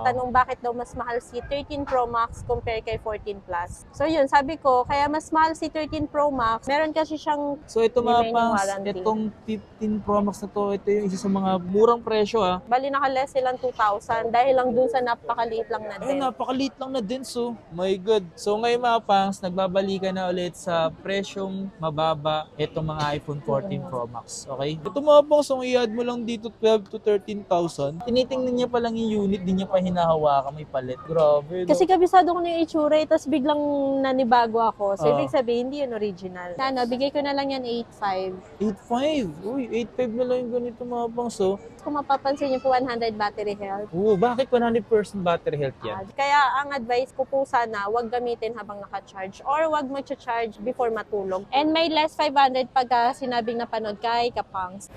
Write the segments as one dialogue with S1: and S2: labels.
S1: nagtatanong bakit daw mas mahal si 13 Pro Max compare kay 14 Plus. So yun, sabi ko, kaya mas mahal si 13 Pro Max. Meron kasi siyang
S2: So ito mga
S1: remaining
S2: pangs,
S1: warranty.
S2: itong 15 Pro Max na to, ito yung isa sa mga murang presyo
S1: Bali naka-less silang 2,000 dahil lang dun sa napakaliit lang na
S2: Eh,
S1: din.
S2: napakaliit lang na din, so my God. So ngayon mga pangs, nagbabalikan na ulit sa presyong mababa itong mga iPhone 14 Pro Max, okay? Ito mga pangs, kung i-add mo lang dito 12 to 13,000, tinitingnan niya pa lang yung unit, di niya pa hinahawakan, may palit. Grabe, no?
S1: Kasi kabisado ko na yung itsura, tapos biglang nanibago ako. So, ibig
S2: Ah.
S1: sabihin, hindi yun original. Ano, bigay ko na lang yan 8,500.
S2: 8.5. Uy, 8.5 na lang yung ganito mga pangs, so.
S1: Kung mapapansin niyo po, 100 battery health.
S2: Oo, bakit 100% battery health yan?
S1: Kaya ang advice ko po sana, wag gamitin habang naka-charge or wag mag-charge before matulog. And may less 500 pagka sinabing napanood kay Kapangs.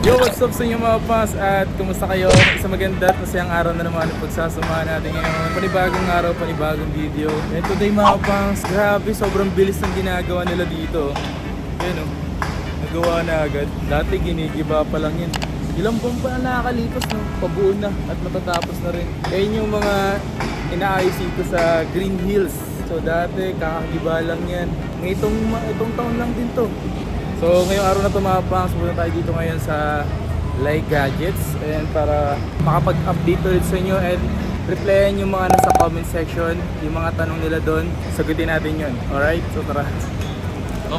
S3: Yo, what's up sa inyo mga pangs at kumusta kayo? Isang maganda at masayang araw na naman ang pagsasamahan natin ngayon. Panibagong araw, panibagong video. And today mga pangs, grabe, sobrang bilis ng ginagawa nila dito. Yan o, nagawa na agad. Dati ginigiba pa lang yun. Ilang buwan pa na nakakalipas, no? Pabuo na at matatapos na rin. Kaya yung mga inaayos dito sa Green Hills. So dati, kakagiba lang yan. Itong taon lang din to. So ngayong araw na ito mga pangs, pupunta tayo dito ngayon sa Like Gadgets and para makapag-update ulit sa inyo and replyan yung mga nasa comment section, yung mga tanong nila doon, sagutin natin yun. Alright, so tara.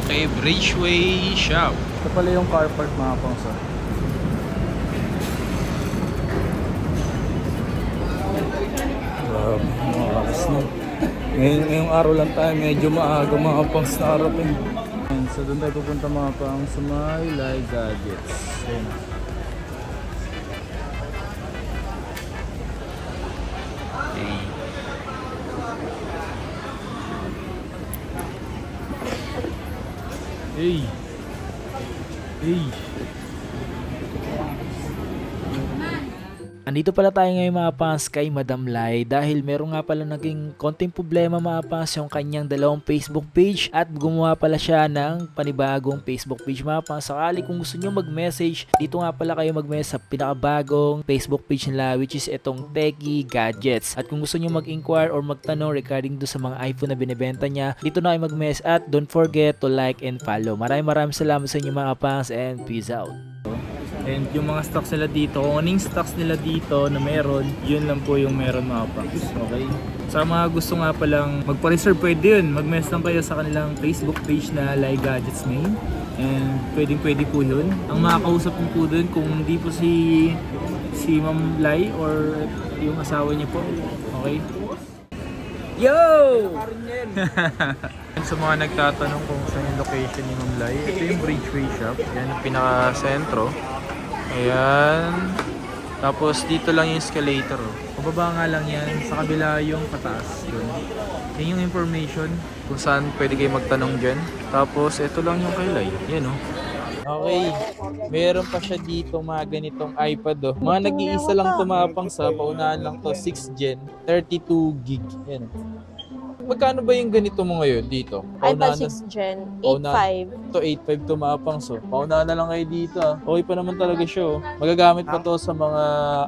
S2: Okay, Bridgeway Shop.
S3: Ito pala yung car park mga pangs.
S2: Grabe, mga oras na. Ngayong araw lang tayo, medyo maaga mga pangs na araw eh.
S3: So doon tayo pupunta mga pangs sa may Like Gadgets. Ayan. Hey. Hey.
S4: Andito pala tayo ngayon mga pangs kay Madam Lai dahil meron nga pala naging konting problema mga pangs yung kanyang dalawang Facebook page at gumawa pala siya ng panibagong Facebook page mga pangs. Sakali kung gusto nyo mag-message, dito nga pala kayo mag-message sa pinakabagong Facebook page nila which is itong Techie Gadgets. At kung gusto nyo mag-inquire or magtanong regarding do sa mga iPhone na binibenta niya, dito na kayo mag-message at don't forget to like and follow. Maraming salamat sa inyo mga pangs and peace out.
S3: And yung mga stocks nila dito, kung anong stocks nila dito na meron, yun lang po yung meron mga pangs. Okay? Sa mga gusto nga palang magpa-reserve, pwede yun. Mag-message lang kayo sa kanilang Facebook page na Like Gadgets Main. And pwede po yun. Ang makakausap po dun, kung hindi po si Ma'am Lai or yung asawa niya po. Okay? Yo! Sa mga nagtatanong kung saan yung location ni Ma'am Lai, ito yung Bridgeway Shop. Yan yung pinaka-sentro. Ayan. Tapos dito lang yung escalator. Pababa nga lang yan. Sa kabila yung pataas. Yun. Yan yung information kung saan pwede kayo magtanong dyan. Tapos ito lang yung kailay. Yan o.
S2: Okay, meron pa siya dito mga ganitong iPad oh. Mga nag-iisa lang tumapang sa paunahan lang to 6 Gen, 32 gig. Yan. Magkano ba yung ganito mo ngayon dito?
S1: iPad 6 Gen, 8,500.
S2: Ito 8.5 tumapang so. Paunahan na lang kayo dito ah. Okay pa naman talaga siya oh. Magagamit pa to sa mga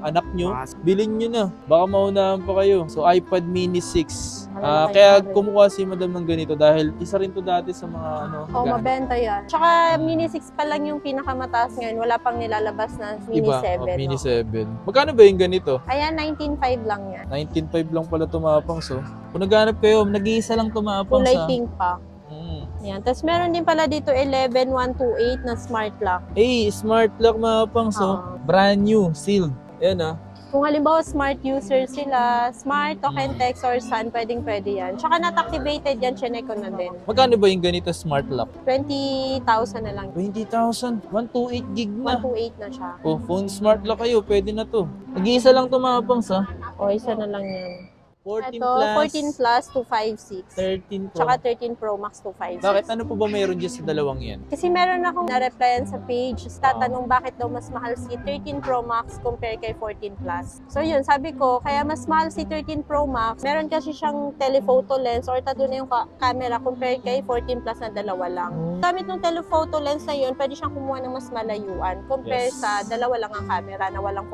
S2: anak nyo. Bilhin nyo na. Baka maunahan pa kayo. So iPad mini 6. Kaya kumukuha si madam ng ganito dahil isa rin to dati sa mga ano.
S1: Mabenta yan. Tsaka mini 6 pa lang yung pinakamataas ngayon. Wala pang nilalabas na mini
S2: Iba,
S1: 7.
S2: mini
S1: no?
S2: 7. Magkano ba yung ganito?
S1: Ayan, 19,500 lang yan.
S2: 19.5 lang pala tumapang so. Kung naghanap kayo, nag-iisa lang tumapang
S1: Kulay
S2: sa...
S1: pink pa.
S2: Mm.
S1: Yan. Tapos meron din pala dito 11128 na smart lock.
S2: Hey, smart lock mga pang so. Brand new, sealed. Ayan ah.
S1: Kung halimbawa smart user sila, smart token text or sun, pwede yan. Tsaka not activated yan, chinek ko na din.
S2: Magkano ba yung ganito smart lock?
S1: 20,000 na lang.
S2: 20,000. 128 gig na.
S1: 128 na siya.
S2: Oh, phone smart lock kayo. Pwede na to. Nag-iisa lang tumapang sa.
S1: O, isa na lang yan.
S2: 14
S1: Ito,
S2: plus,
S1: 14 plus 256.
S2: 13 Pro.
S1: Tsaka 13 Pro Max 256.
S2: Bakit? Ano po ba mayroon dyan sa dalawang yan?
S1: Kasi meron akong na-replyan sa page, tatanong bakit daw mas mahal si 13 Pro Max compare kay 14 Plus. So yun, sabi ko, kaya mas mahal si 13 Pro Max, meron kasi siyang telephoto lens or tatlo na yung camera compare kay 14 Plus na dalawa lang. Gamit ng telephoto lens na yun, pwede siyang kumuha ng mas malayuan compare
S2: Yes.
S1: sa dalawa lang ang camera na walang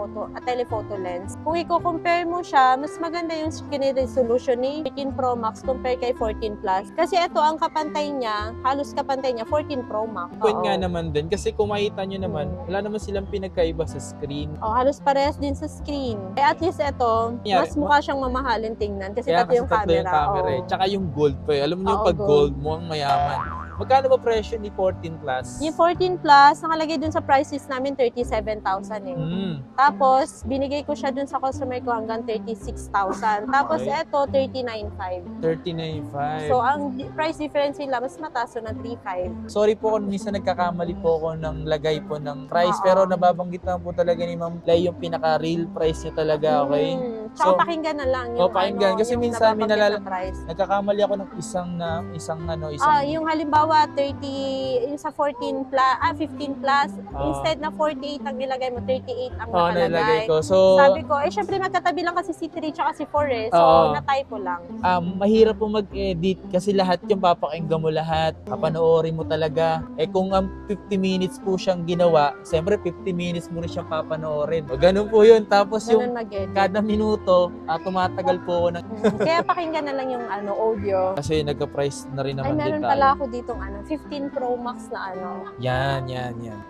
S1: telephoto lens. Kung i-compare mo siya, mas maganda yung screen resolution ni 13 Pro Max compare kay 14 Plus. Kasi ito, ang kapantay niya, halos kapantay niya, 14 Pro Max.
S2: Point
S1: Oo.
S2: nga naman din, kasi kung makita nyo naman, wala naman silang pinagkaiba sa screen.
S1: Oh, halos parehas din sa screen. Eh, at least ito,
S2: Kunyari,
S1: mas mukha siyang mamahalin tingnan kasi
S2: Kaya
S1: tatlo yung
S2: tatlo
S1: camera.
S2: eh.
S1: Oo.
S2: Tsaka yung gold pa eh. Alam mo yung
S1: Oo,
S2: pag gold mo ang mayaman. Magkano ba presyo ni 14 Plus?
S1: Yung 14 Plus, nakalagay dun sa price list namin 37,000 eh. Tapos, binigay ko siya dun sa customer ko hanggang 36,000. Tapos,
S2: Okay.
S1: ito, 39,500.
S2: 39.5.
S1: So, ang price difference nila, mas mataas na 3,500.
S2: Sorry po kung minsan nagkakamali po ako ng lagay po ng price.
S1: Oo.
S2: Pero nababanggit lang po talaga ni Ma'am Lai yung pinaka-real price niya talaga, okay?
S1: Tsaka
S2: So,
S1: pakinggan na lang yung,
S2: pakinggan. Kasi
S1: yung
S2: minsan may
S1: nababanggit na price.
S2: Nagkakamali ako ng isang
S1: Yung halimbawa 30, yung sa 14 plus, 15 plus, instead na 48 ang nilagay mo, 38 ang
S2: nilagay
S1: nakalagay.
S2: ko. So,
S1: Sabi ko, syempre magkatabi lang kasi si 3 tsaka si 4 eh. So,
S2: Oo.
S1: na-typo lang.
S2: mahirap po mag-edit kasi lahat yung papakinggan mo lahat, papanoorin mo talaga. Eh kung ang 50 minutes po siyang ginawa, siyempre 50 minutes mo rin siyang papanoorin. O, ganun po yun. Tapos yung
S1: Ganun mag-edit.
S2: kada minuto, tumatagal po ako ng...
S1: Kaya pakinggan na lang yung audio.
S2: Kasi nagka-price na rin
S1: Ay,
S2: naman din
S1: meron
S2: tayo.
S1: pala ako ditong 15 Pro Max na
S2: Yan.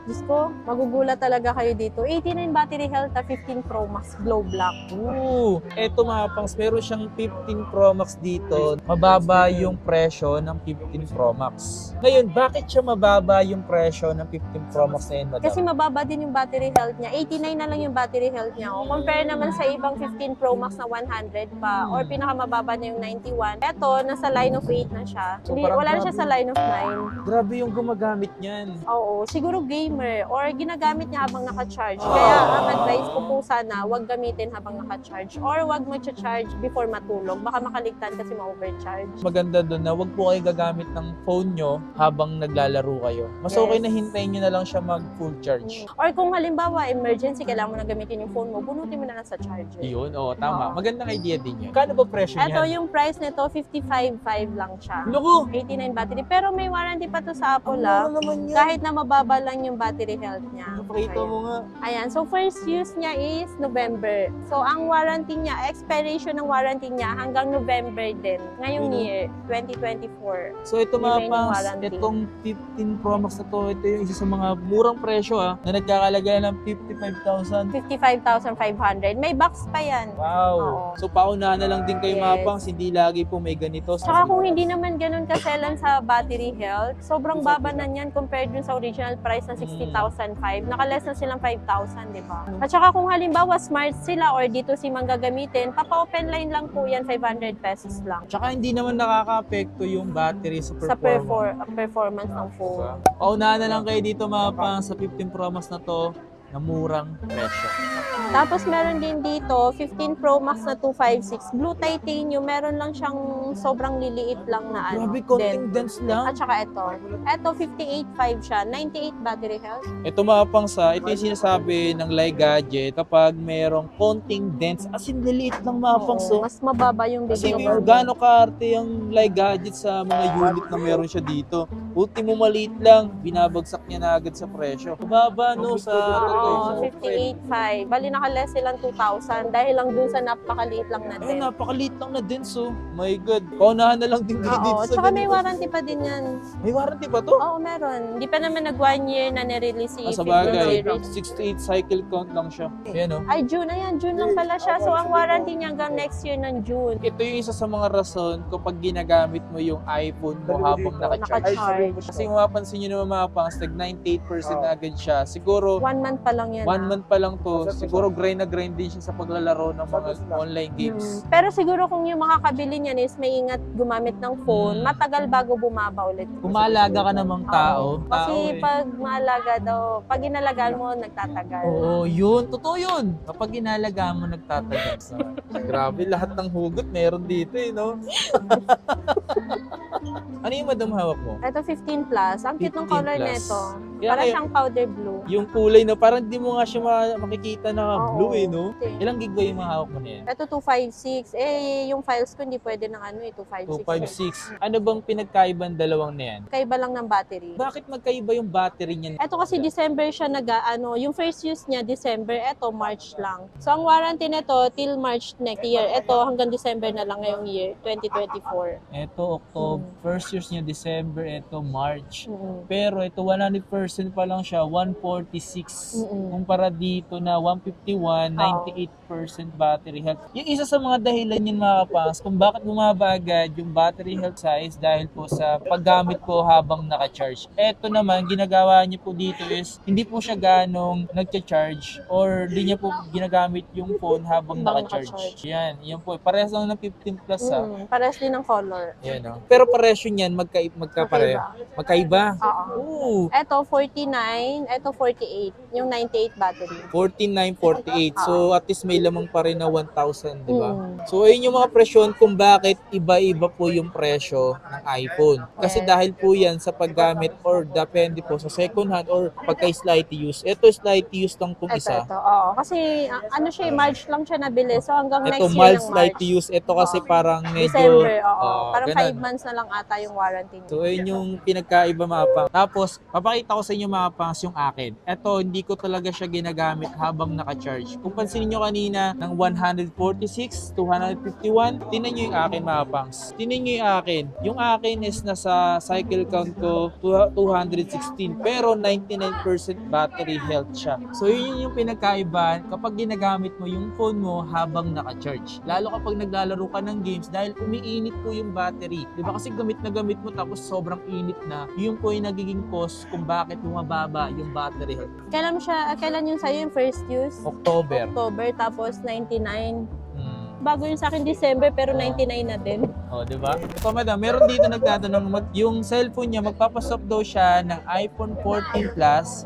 S1: Diyos ko, magugulat talaga kayo dito. 89 battery health na 15 Pro Max glow black.
S2: Ooh, eto mga pangs, meron siyang 15 Pro Max dito. Mababa yung presyo ng 15 Pro Max. Ngayon, bakit siya mababa yung presyo ng 15 Pro Max na yun, madam?
S1: Kasi mababa din yung battery health niya. 89 na lang yung battery health niya. O, compare naman sa ibang 15 Pro Max na 100 pa or pinakamababa niya yung 91. Ito, nasa line of 8 na siya.
S2: So,
S1: Hindi,
S2: parang
S1: wala na siya
S2: grabe.
S1: sa line of 9.
S2: Grabe yung gumagamit niyan.
S1: Oo, siguro gamer or ginagamit niya habang naka-charge. Kaya ang advice ko po sana, huwag gamitin habang naka-charge or huwag mag-charge before matulog. Baka makaligtan kasi ma-overcharge.
S2: Maganda doon na wag po kayo gagamit ng phone nyo habang naglalaro kayo. Mas
S1: Yes.
S2: okay na hintayin nyo na lang siya mag full charge.
S1: Or kung halimbawa, emergency, kailangan mo na gamitin yung phone mo, bunutin mo na lang sa charger.
S2: Yun, oo, tama.
S1: Oo.
S2: Magandang idea din yun. Kano ba presyo
S1: Ito,
S2: niyan?
S1: yung price nito, 55.5 lang siya.
S2: Loko!
S1: 89 battery. Pero may warranty pa to sa Apple,
S2: Ang mura naman yan.
S1: kahit na mababa lang yung battery health niya.
S2: Napakita mo nga.
S1: Ayan. So, first use niya is November. So, ang warranty niya, expiration ng warranty niya hanggang November din. Ngayong
S2: Yun,
S1: year, 2024.
S2: So ito mga
S1: Remaining
S2: pangs,
S1: warranty.
S2: itong 15 Pro Max na to, ito yung isa sa mga murang presyo na nagkakalagay ng 55,000.
S1: 55,500. May box pa yan.
S2: Wow!
S1: Oo.
S2: So paunahan na lang din kayo mga
S1: Yes.
S2: pangs, hindi lagi po may ganito.
S1: Tsaka kung hindi naman ganun kaselan sa battery health, sobrang baba na yan compared dun sa original price na 60,005. Naka-less na silang 5,000, di ba? At saka kung halimbawa smart sila or dito si mang gagamitin, papa-open line lang po yan, 500 pesos lang.
S2: Tsaka hindi naman nakaka-apekto yung battery sa
S1: Sa
S2: performance.
S1: performance ng phone.
S2: Paunahan na lang kayo dito mga pangs sa 15 Pro Max na to na murang presyo.
S1: Tapos meron din dito, 15 Pro Max na 256. Blue titanium, meron lang siyang sobrang liliit lang na
S2: Grabe,
S1: din.
S2: konting dense lang.
S1: At saka ito. Ito, 58.5 siya. 98 battery health.
S2: Ito mga pangsa, ito yung sinasabi ng Lai Gadget kapag merong konting dents, as in liliit lang mga pangsa.
S1: Mas mababa yung
S2: Kasi
S1: bigay
S2: kung gaano kaarte yung Lai Gadget sa mga unit na meron siya dito. Ultimo maliit lang, binabagsak niya na agad sa presyo. Mababa no sa
S1: Oo, 58.5. Bali naka-less silang 2,000 dahil lang dun sa napakaliit lang na
S2: Ay,
S1: din.
S2: napakaliit lang na dents oh. My God. Paunahan na lang din kayo dito
S1: Oo,
S2: sa
S1: tsaka may
S2: ganito.
S1: warranty pa din yan.
S2: May warranty ba to?
S1: Oo, meron. Hindi pa naman nag 1 year na nirelease si
S2: Sa
S1: 15
S2: bagay,
S1: series.
S2: 6 to 8 cycle count lang siya. Ayan oh.
S1: Ay, June. Ayan, June lang pala siya. So, ang warranty niya hanggang next year ng June.
S2: Ito yung isa sa mga rason kapag ginagamit mo yung iPhone mo habang naka-charge.
S1: Naka-charge.
S2: Kasi kung mapapansin nyo naman mga pangs, nag 98% na agad siya. Siguro,
S1: 1 month pa pa lang yan.
S2: 1 month pa lang to. Siguro grind na grind din siya sa paglalaro ng mga online games.
S1: Pero siguro kung yung makakabili niyan is may ingat gumamit ng phone, matagal bago bumaba ulit.
S2: Kumalaga ka namang tao.
S1: Oo. Kasi
S2: Tao eh.
S1: pag maalaga daw, pag inalagaan mo, nagtatagal.
S2: Oo, yun. Totoo yun. Kapag inalagaan mo, nagtatagal. Grabe, lahat ng hugot meron dito eh, no? Ano yung madam hawak mo?
S1: Ito 15 plus. Ang cute ng
S2: 15
S1: color
S2: plus.
S1: nito.
S2: Kaya
S1: Para
S2: kaya-
S1: siyang powder blue.
S2: Yung kulay na parang di mo nga siya makikita na
S1: Oo.
S2: blue eh, no?
S1: Okay.
S2: Ilang gig ba yung mga hawak mo na yan?
S1: Ito 256. Eh, yung files ko hindi pwede ng 256.
S2: 256. Ano bang pinagkaiban dalawang na yan?
S1: Kaiba lang ng battery.
S2: Bakit magkaiba yung battery niyan?
S1: Ito kasi December siya yung first use niya December, ito March lang. So ang warranty nito till March next year. Ito hanggang December na lang ngayong year, 2024.
S2: Ito, October. First years niya, December. Ito, March.
S1: Mm.
S2: Pero ito, 100% pa lang siya, 146.
S1: Mm-mm.
S2: Kumpara dito na 151, 98% battery health. Yung isa sa mga dahilan yun mga kapangs, kung bakit bumaba agad yung battery health size dahil po sa paggamit po habang naka-charge. Ito naman, ginagawa niya po dito is, hindi po siya ganong nagcha-charge or hindi niya po ginagamit yung phone habang
S1: Habang
S2: naka-charge.
S1: naka-charge.
S2: Yan po. Parehas lang ng 15 plus ha.
S1: Parehas din ng color.
S2: Yan o. Pero presyo niyan, magkapareho. Magkaiba?
S1: Oo.
S2: Oo.
S1: Ito 49, ito 48. Yung 98 battery.
S2: 49.48. So, at least may lamang pa rin na 1,000, di ba?
S1: Mm.
S2: So, ayun yung mga presyon kung bakit iba-iba po yung presyo ng iPhone. Kasi
S1: Yes.
S2: dahil po yan sa paggamit or depende po sa second hand or pagka-slightly use. Ito slightly use lang pong isa.
S1: Ito. Oo. Kasi ano siya, March lang siya nabili. So hanggang
S2: Ito
S1: next year
S2: mild
S1: ng
S2: slightly
S1: March.
S2: use. Ito kasi parang medyo...
S1: December, oo. Parang
S2: ganun.
S1: 5 months na lang ata yung warranty niya.
S2: So, ayun yung pinagkaiba mga pang. Tapos, papakita ko sa inyo mga pangs yung akin. Ito, hindi ko talaga siya ginagamit habang naka-charge. Kung pansinin nyo kanina, ng 146 to 151, tinan nyo yung akin mga pangs. Tinan nyo yung akin. Yung akin is nasa cycle count ko 216, pero 99% battery health siya. So, yun yung pinagkaiba kapag ginagamit mo yung phone mo habang naka-charge. Lalo kapag naglalaro ka ng games dahil umiinit po yung battery. Di ba kasi gamit na gamit mo tapos sobrang init na, yun po yung nagiging cause kung bakit bumababa yung battery health.
S1: Kailan yung sa'yo yung first use?
S2: October.
S1: October, tapos 99. Bago yun sa akin December, pero 99 na din.
S2: Oh, di ba? So, madam, meron dito nagtatanong, yung cellphone niya, magpapaswap daw siya ng iPhone 14 Plus,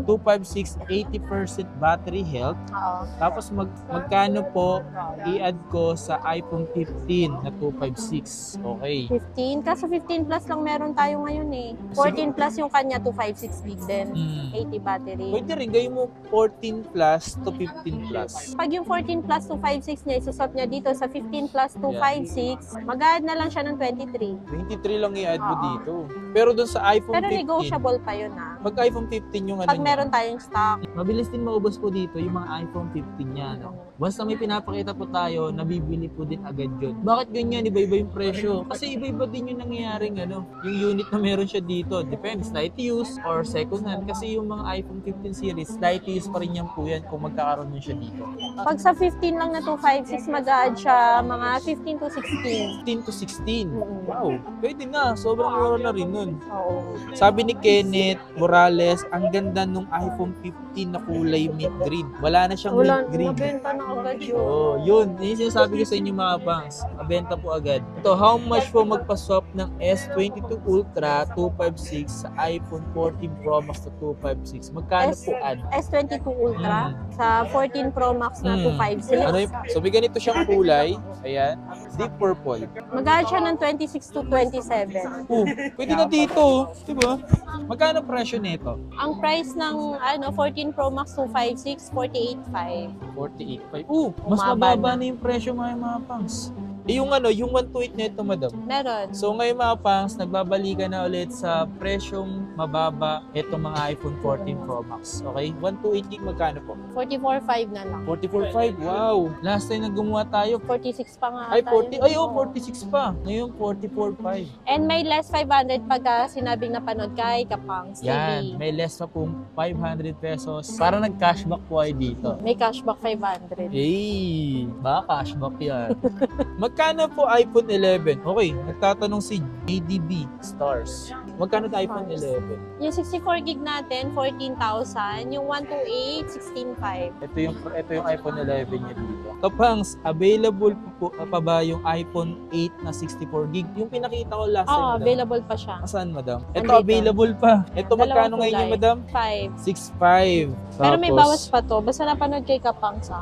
S2: 256, 80% battery health.
S1: Oo.
S2: Tapos magkano po i-add ko sa iPhone 15 na 256. Okay.
S1: 15. Kaso 15 plus lang meron tayo ngayon eh. 14 plus yung kanya, 256 gig din. 80 battery.
S2: Pwede rin, gawin mo 14 plus to 15 plus.
S1: Pag yung 14 plus 256 niya, isusot niya dito sa 15 plus 256, mag-add na lang siya ng 23.
S2: 23 lang i-add mo
S1: Oo.
S2: dito. Pero dun sa iPhone
S1: Pero
S2: 15,
S1: negotiable pa yun ah.
S2: pag iPhone 15 yung ano
S1: Pag
S2: niya,
S1: meron tayong stock.
S2: mabilis din maubos po dito yung mga iPhone 15 niya. No? Once na may pinapakita po tayo, nabibili po din agad yun. Bakit ganyan? Iba-iba yung presyo. Kasi iba-iba din yung nangyayaring yung unit na meron siya dito. Depende, slight use or second hand. Kasi yung mga iPhone 15 series, slight use pa rin yan po yan kung magkakaroon nun siya dito.
S1: Pag sa 15 lang na 256, mag-add siya mga 15 to 16.
S2: 15 to 16.
S1: Mm.
S2: Wow, pwede na. Sobrang mura na rin nun.
S1: Oo.
S2: Sabi ni Kenneth Morales, ang ganda nung iPhone 15 na kulay mint green. Wala na siyang
S1: Wala,
S2: mint green.
S1: nabenta na agad yun.
S2: Oh, yun. Yun yung sinasabi ko sa inyo mga banks. Mabenta po agad. Ito, how much po magpa-swap ng S22 Ultra 256 sa iPhone 14 Pro Max na 256? Magkano po add?
S1: S22 Ultra sa 14 Pro Max na 256.
S2: Ano yung, so may ganito siyang kulay. Ayan. Deep purple.
S1: Mag-add siya ng 26 to 27.
S2: Pwede na dito. Diba? Magkano presyo nito?
S1: Ang price ng 14 Pro Max 256, 48.5.
S2: 48.5. Mas
S1: Bumaba
S2: mababa
S1: na.
S2: na yung presyo mga pangs. Yung yung 128 nito, madam.
S1: Meron.
S2: So ngayon mga pangs, nagbabalikan na ulit sa presyong mababa itong mga iPhone 14 Pro Max. Okay? 128 gig magkano po?
S1: 44.5 na lang.
S2: 44.5. Wow! Last time na gumawa tayo,
S1: 46 pa nga.
S2: ay
S1: ata
S2: 40,
S1: yun.
S2: ay 46 pa. Ngayon 44.5.
S1: And may less 500 pagka sinabing napanood kay Kapangs TV.
S2: Yan, may less pa pong 500 pesos. Para nag-cashback po ay dito.
S1: May cashback 500.
S2: Eh, baka cashback yan. Magkano po iPhone 11? Okay, nagtatanong si JDB Stars. Magkano na iPhone 11?
S1: Yung 64 gig natin, 14,000. Yung 128, 16,500.
S2: Ito yung iPhone 11 niya dito. Kapangs, available pa ba yung iPhone 8 na 64 gig? Yung pinakita ko last time,
S1: Oo,
S2: madam.
S1: available pa siya.
S2: Saan, madam? Ito,
S1: Andito.
S2: available pa. Ito, magkano ngayon
S1: kulay.
S2: yun, madam?
S1: 5.
S2: 6.5.
S1: Pero may bawas pa to. Basta napanood kay Kapang sa.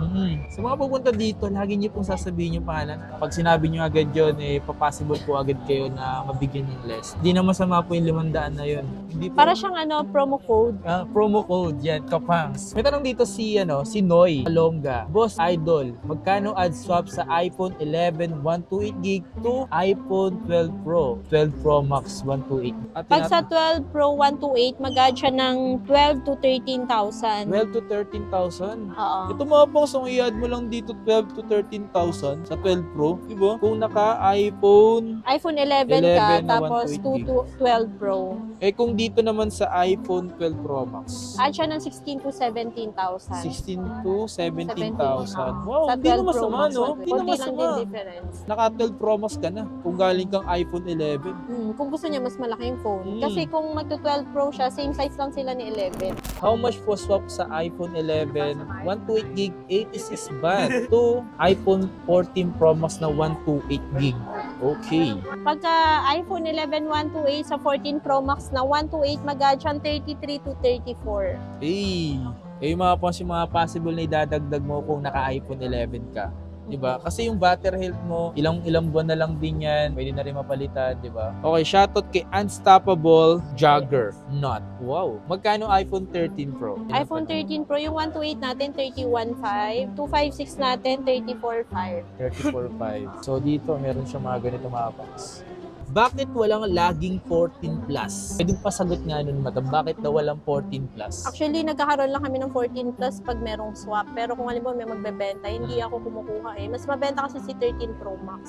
S2: Sa mga pupunta dito, lagi niyo pong sasabihin yung pangalan. Pag sinabi niyo agad yun, possible po agad kayo na mabigyan ng less. Hindi na masama po yung 500 na yun. Hindi po.
S1: Para siyang promo code.
S2: Promo code yan, Kapangs. May tanong dito si Noy Alonga. Boss Idol, magkano ad swap sa iPhone 11 128GB to iPhone 12 Pro 12 Pro Max 128?
S1: Pag sa 12 Pro 128, mag-add siya ng 12 to 13,000.
S2: 12 to 13,000?
S1: Oo.
S2: Ito mga pangs, kung i-add mo lang dito 12 to 13,000 sa 12 Pro, diba? Kung naka-iPhone,
S1: iPhone 11 ka,
S2: 11 na
S1: tapos 2 to 12 Pro.
S2: kung dito naman sa iPhone 12 Pro Max,
S1: Add siya ng 16 to 17,000.
S2: 16 to 17,000. Wow,
S1: Sa
S2: hindi
S1: 12
S2: na masama,
S1: Pro Max,
S2: no? Hindi na
S1: konti lang din
S2: masama.
S1: difference.
S2: Naka 12 Pro Max ka na kung galing kang iPhone 11.
S1: Kung gusto niya mas malaki yung phone.
S2: Mm.
S1: Kasi kung magto-12 Pro siya, same size lang sila ni 11.
S2: How much po swap sa iPhone 11 128GB 86 baht to iPhone 14 Pro Max na 128GB? Okay.
S1: Pagka iPhone 11 128 sa 14 Pro Max na 128, mag-add siyang 33 to 34.
S2: Yung mga possible na idadagdag mo kung naka-iPhone 11 ka. Diba? Kasi yung battery health mo, ilang buwan na lang din yan. Pwede na rin mapalitan, diba? Okay, shoutout kay Unstoppable Jogger Not. Wow. Magkano iPhone 13 Pro?
S1: iPhone 13 Pro, yung 128 natin, 31,500. 256 natin, 34,500.
S2: 34.5. So dito, meron siya mga ganito mga packs. Bakit walang laging 14 plus? Pwede pasagot nga nun, madam. Bakit daw walang 14 plus?
S1: Actually, nagkakaroon lang kami ng 14 plus pag merong swap. Pero kung halimbawa may magbebenta, hindi ako kumukuha eh. Mas mabenta kasi si 13 Pro Max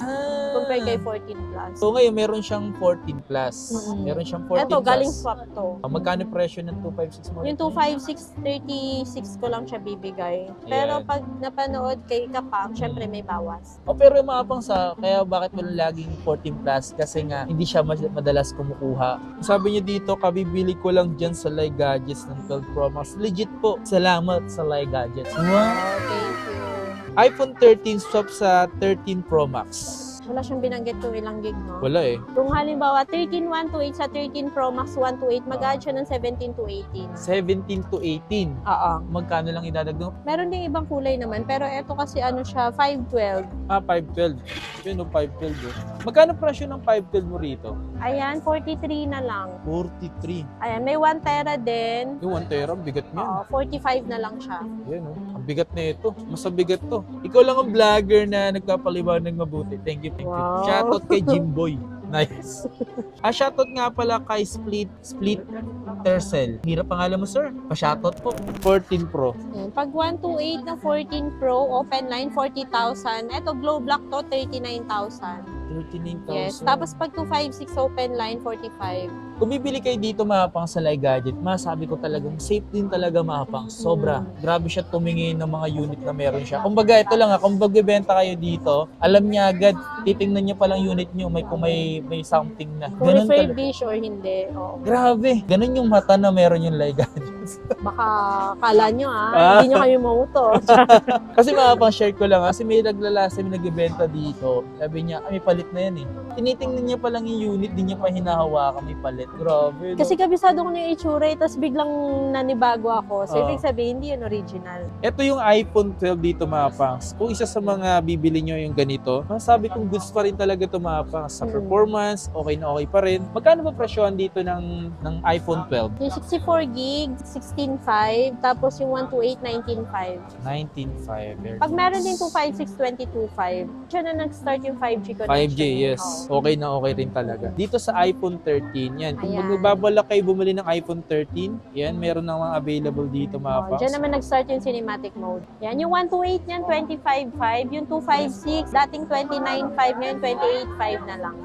S1: compare kay 14 plus.
S2: So ngayon, meron siyang 14 plus.
S1: Mm-mm.
S2: Meron siyang 14
S1: Ito,
S2: plus.
S1: galing swap to.
S2: Magkano presyo ng 256 mo?
S1: Yung 256, 36 ko lang siya bibigay. Pero
S2: Ayan.
S1: pag napanood kay Kapang, syempre may bawas.
S2: Pero yung mga pang kaya bakit walang laging 14 plus? Kasi nga, hindi siya madalas kumukuha. Sabi niya dito, kabibili ko lang dyan sa Lai Gadgets ng 12 Pro Max. Legit po, salamat sa Lai Gadgets. Wow!
S1: Thank you.
S2: iPhone 13 swap sa 13 Pro Max.
S1: Wala siyang binanggit kung ilang gig, no?
S2: Wala eh.
S1: Kung halimbawa, 13 128 sa 13 Pro Max 128, mag-add siya ng 17 to 18.
S2: 17 to 18.
S1: Oo.
S2: Magkano lang idadagdag?
S1: Meron din ibang kulay naman, pero eto kasi ano siya, 512.
S2: 512. Yun o, 512 eh. Magkano presyo ng 512 mo rito?
S1: Ayan, 43 na lang.
S2: 43.
S1: Ayan, may 1 tera din.
S2: Yung 1 tera, ang bigat niyan.
S1: Oo, 45 na lang siya.
S2: Yan o. Ang bigat na ito. Mas mabigat to. Ikaw lang ang vlogger na nagpapaliwanag mabuti. Thank you, thank you.
S1: Wow.
S2: Shoutout kay Jimboy. Nice. Shoutout nga pala kay Split Tercel. Hirap pangalan mo, sir. Pa-shoutout po. 14 Pro.
S1: Ayan, pag 128 na 14 Pro, open line, 40,000. Eto, glow black to, 39,000.
S2: 39,000.
S1: Yes. Tapos pag 256 open line, 45.
S2: Kung bibili kayo dito mapang sa Lai Gadget, masabi ko talagang safe din talaga mapang. Sobra. Grabe siya tumingin ng mga unit na meron siya. Kumbaga, ito lang kung magbebenta kayo dito, alam niya agad, titingnan niya palang unit niyo kung may something na.
S1: Kung
S2: Ganun talaga.
S1: refurbish or hindi. Oo.
S2: Grabe. Ganun yung mata na meron yung Lai Gadgets.
S1: Baka kala nyo hindi nyo kami mauto.
S2: Kasi share ko lang, kasi may naglalasa, may nagbebenta dito. Sabi niya, may palit na yan eh. Tinitingnan niya pa lang yung unit, di niya pa hinahawakan, may palit. Grabe. No?
S1: Kasi kabisado ko na yung itsura, tapos biglang nanibago ako. So,
S2: Oo.
S1: ibig sabihin, hindi yun original.
S2: Ito yung iPhone 12 dito mga pangs. Kung isa sa mga bibili nyo yung ganito, masabi kong goods pa rin talaga ito mga pangs. Sa performance, okay na okay pa rin. Magkano ba presyohan dito ng iPhone 12?
S1: Yung 64 gig, 16.5, tapos yung 128, 19.5.
S2: 19.5.
S1: Pag meron din 256, 22.5. Diyan na nag-start yung 5G connection.
S2: 5G, yes. Okay na okay rin talaga. Dito sa iPhone 13, yan. Kung
S1: Ayan.
S2: magbabalak kayo bumili ng iPhone 13, yan, meron na mga available dito mga
S1: Oh,
S2: pangs.
S1: diyan naman nag-start yung cinematic mode. Yan, yung 128 niyan, 25.5. Yung 256, dating 29.5, ngayon 28.5 na lang.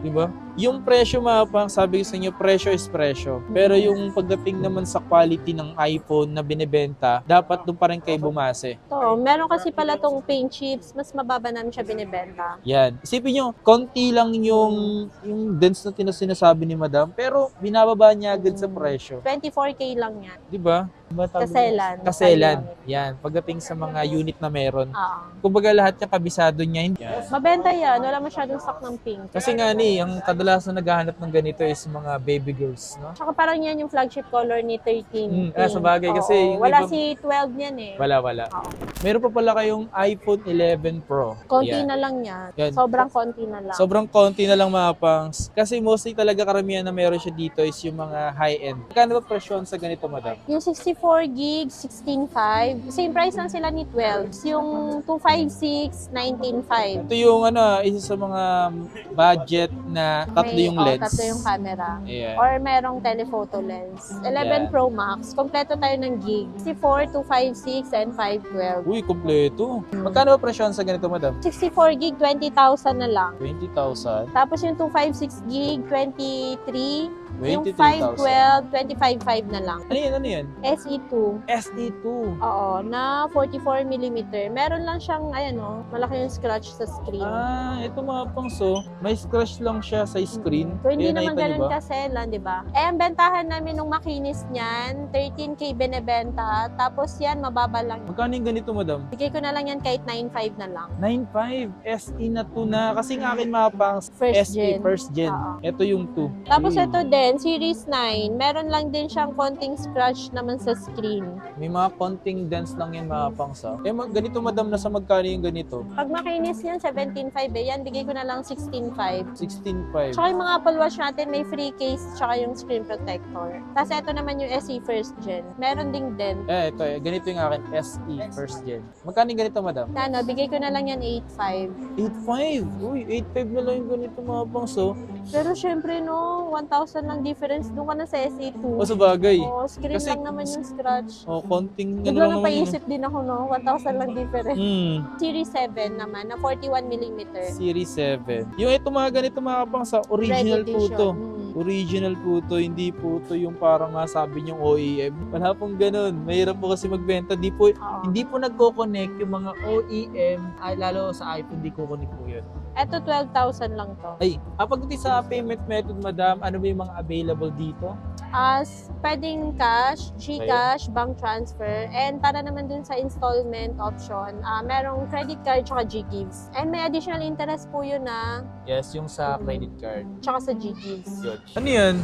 S2: Diba? Yung presyo mapang, sabi ko sa inyo, presyo is presyo. Pero yung pagdating naman sa quality ng iPhone na binibenta, dapat doon pa rin kayo bumase.
S1: So, meron kasi pala tong paint chips, mas mababa namin siya binibenta.
S2: Yan. Isipin nyo, konti lang yung dents na sinasabi ni Madam, pero binababa niya agad sa presyo.
S1: 24K lang yan.
S2: Diba?
S1: Kaselan.
S2: Kaselan. Yan. Pagdating sa mga unit na meron.
S1: Oo.
S2: Kumbaga lahat yung kabisado niya.
S1: Mabenta yan. Wala masyadong stock ng pink.
S2: Kasi nga ang kadalasan naghahanap ng ganito is mga baby girls, no?
S1: Tsaka parang yan yung flagship color ni 13.
S2: Sa bagay kasi
S1: Oo.
S2: yung
S1: Wala
S2: iba-
S1: si 12 niyan eh.
S2: Wala.
S1: Oo.
S2: Meron pa pala kayong iPhone 11 Pro.
S1: Konti
S2: Yan.
S1: na lang yan.
S2: Yan.
S1: Sobrang konti na lang.
S2: Sobrang konti na lang mga pangs. Kasi mostly talaga karamihan na meron siya dito is yung mga high-end. Kano ba presyon sa ganito, Madam?
S1: Yung 64 gig, 16.5. Same price lang sila ni 12. Yung 256, 19.5.
S2: Ito yung isa sa mga budget na tatlo yung lens.
S1: Tatlo yung camera.
S2: Ayan.
S1: Or merong telephoto lens. 11
S2: Yan.
S1: Pro Max. Kompleto tayo ng gig. 64, 256, and 512.
S2: Uy, kompleto. Magkano ba presyon sa ganito, Madam?
S1: 64 gig, 20,000 na lang.
S2: 20,000.
S1: Tapos yung 256 gig, 23. Yung
S2: 23,000.
S1: 512, 25.5 na lang.
S2: Ano yan?
S1: SE2.
S2: SE2.
S1: Oo, na 44mm. Meron lang siyang, malaki yung scratch sa screen.
S2: Ito mga pangso, may scratch lang siya sa screen.
S1: So, hindi
S2: Ayan,
S1: naman
S2: nakita niyo
S1: ganun
S2: ba?
S1: kaselan, di ba? Ang bentahan namin nung makinis niyan, 13K binebenta. Tapos yan, mababa lang.
S2: Magkano yung ganito, Madam?
S1: Bigay ko na lang yan kahit 9.5 na lang.
S2: 9.5. SE na to na. Kasi ng akin mga pangs,
S1: First
S2: SE,
S1: gen.
S2: first gen.
S1: Oo.
S2: Ito yung 2.
S1: Tapos ito din, Series 9, meron lang din siyang konting scratch naman sa screen.
S2: May mga konting dents lang yan mga pangs. Ganito, Madam, nasa magkano yung ganito?
S1: Pag makinis yan, 17.5 eh. Yan, bigay ko na lang 16.5.
S2: 16.5.
S1: Tsaka yung mga Apple Watch natin, may free case tsaka yung screen protector. Tapos ito naman yung SE first gen. Meron ding dent.
S2: Ito. Ganito yung akin. SE, first gen. Magkano yung ganito, Madam?
S1: Bigay ko na lang yan 8.5.
S2: 8.5. Uy, 8.5 na lang yung ganito mga pangs.
S1: Pero syempre, 1,000 lang difference. Doon ka na sa SE2.
S2: O sa bagay.
S1: Oo, screen
S2: Kasi-
S1: lang naman yung scratch.
S2: Konting
S1: Bigla
S2: lang naman yun.
S1: napaisip din ako, 1,000 lang difference. Series 7 naman, na 41mm.
S2: Series 7. Yung ito mga ganito mga pangs, original
S1: Red
S2: po
S1: edition.
S2: to. Original po to, hindi po to yung parang masabi niyong OEM. Wala pong ganun. Mahirap po kasi magbenta.
S1: Oo.
S2: Hindi po nagko-connect yung mga OEM, lalo sa iPhone, hindi ko connect po yun.
S1: Ito 12,000 lang to.
S2: Ay, pagdating sa payment method, Madam, ano ba yung mga available dito?
S1: Pwedeng cash, GCash, bank transfer, and para naman dun sa installment option, merong credit card tsaka GGives. And may additional interest po yun
S2: Yes, yung sa credit card.
S1: tsaka sa GGives.
S2: Yun. Ano yan?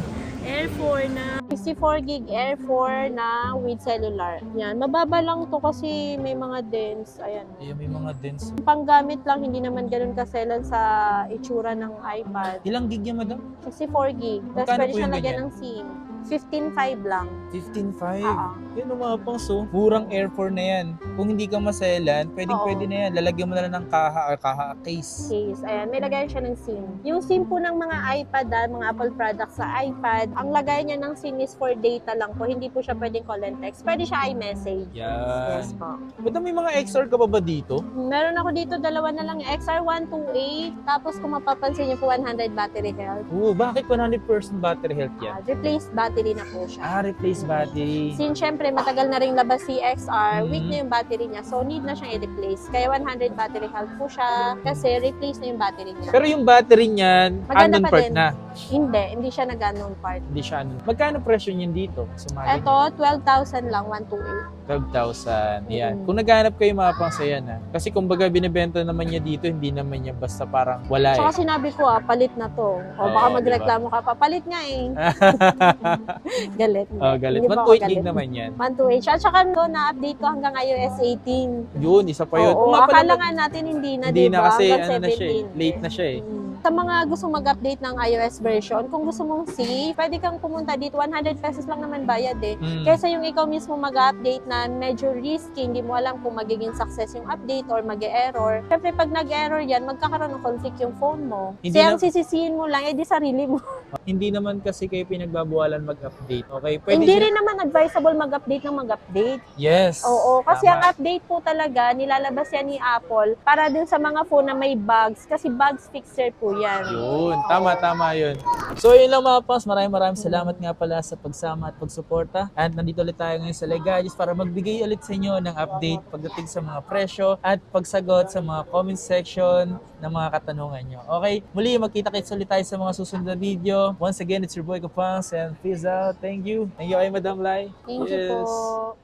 S1: Air 4 na 64 gig Air 4 na with cellular. Yan, mababa lang to kasi may mga dents. Ayan.
S2: Ayun, may mga dents.
S1: Panggamit lang, hindi naman ganun kaselan sa itsura ng iPad.
S2: Ilang gig yan, Madam?
S1: 64 gig. Tapos
S2: Magkano
S1: pwede
S2: po
S1: siya
S2: yung
S1: lagyan
S2: ganyan?
S1: ng SIM. 15.5 lang.
S2: 15.5.
S1: Oo.
S2: Yan ang mga pangso. Murang Air 4 na yan. Kung hindi ka maselan, pwede na yan. Lalagyan mo na lang ng kaha case.
S1: Case. Ayan, may lagayan siya ng SIM. Yung SIM po ng mga iPad, mga Apple products sa iPad, ang lagay niya ng SIM is for data lang po. Hindi po siya pwedeng call and text. Pwede siya iMessage.
S2: Yan.
S1: Yes po.
S2: Ba't may mga XR ka pa ba dito?
S1: Meron ako dito, dalawa na lang. XR128. Tapos kung mapapansin niyo po, 100 battery health.
S2: Oo, bakit 100% battery health yan?
S1: Replaced battery na po siya.
S2: Replace battery.
S1: Since syempre matagal na rin labas si XR, weak
S2: Mhm.
S1: na yung battery niya. So need na siyang i-replace. Kaya 100 battery health po siya kasi replace na yung battery niya.
S2: Pero yung battery niyan,
S1: Maganda
S2: unknown
S1: pa
S2: part
S1: din.
S2: na.
S1: Hindi siya nag-unknown part.
S2: Hindi siya unknown. Magkano presyo niyan dito? Sumali
S1: Ito, 12,000 lang, 128.
S2: 12,000. Yan.
S1: Mm.
S2: Kung naghanap kayo mga pangsayan kasi kumbaga binibenta naman niya dito, hindi naman niya basta parang wala
S1: Tsaka
S2: eh.
S1: sinabi ko, palit na to. O
S2: Oo,
S1: baka
S2: diba?
S1: magreklamo ka pa. Palit nga eh. Galit.
S2: Galit.
S1: Hindi ba ako
S2: 128 gig
S1: galit?
S2: naman yan.
S1: 128. At saka na-update ko hanggang iOS 18.
S2: Yun, isa pa yun.
S1: Oo,
S2: Kung nga pala,
S1: akala nga natin hindi na,
S2: hindi
S1: diba?
S2: na kasi
S1: Hanggang
S2: ano na siya eh,
S1: 17.
S2: late na siya eh.
S1: Sa mga gusto mag-update ng iOS version, kung gusto mong see, pwede kang pumunta dito. 100 pesos lang naman bayad eh.
S2: Mm.
S1: Kaysa yung ikaw mismo mag-update na medyo risky, hindi mo alam kung magiging success yung update or mag-error. Siyempre, pag nag-error yan, magkakaroon ng conflict yung phone mo.
S2: Hindi
S1: Kaya ang
S2: na-
S1: sisisihin mo lang, di sarili mo.
S2: Hindi naman kasi kayo pinagbabawalan mag-update. Okay? Pwede
S1: Hindi
S2: siya-
S1: rin naman advisable mag-update ng mag-update.
S2: Yes.
S1: Oo, kasi
S2: Tama.
S1: ang update po talaga, nilalabas yan ni Apple para dun sa mga phone na may bugs, kasi bugs fixer po po yan.
S2: Yun, tama yun. So yun lang mga pangs, maraming salamat nga pala sa pagsama at pagsuporta. At nandito ulit tayo ngayon sa Legalius para magbigay ulit sa inyo ng update pagdating sa mga presyo at pagsagot sa mga comment section ng mga katanungan nyo. Okay, muli magkita-kits ulit tayo sa mga susunod na video. Once again, it's your boy Kapangs and peace out. Thank you. Thank you kay Madam Lai.
S1: Thank you po.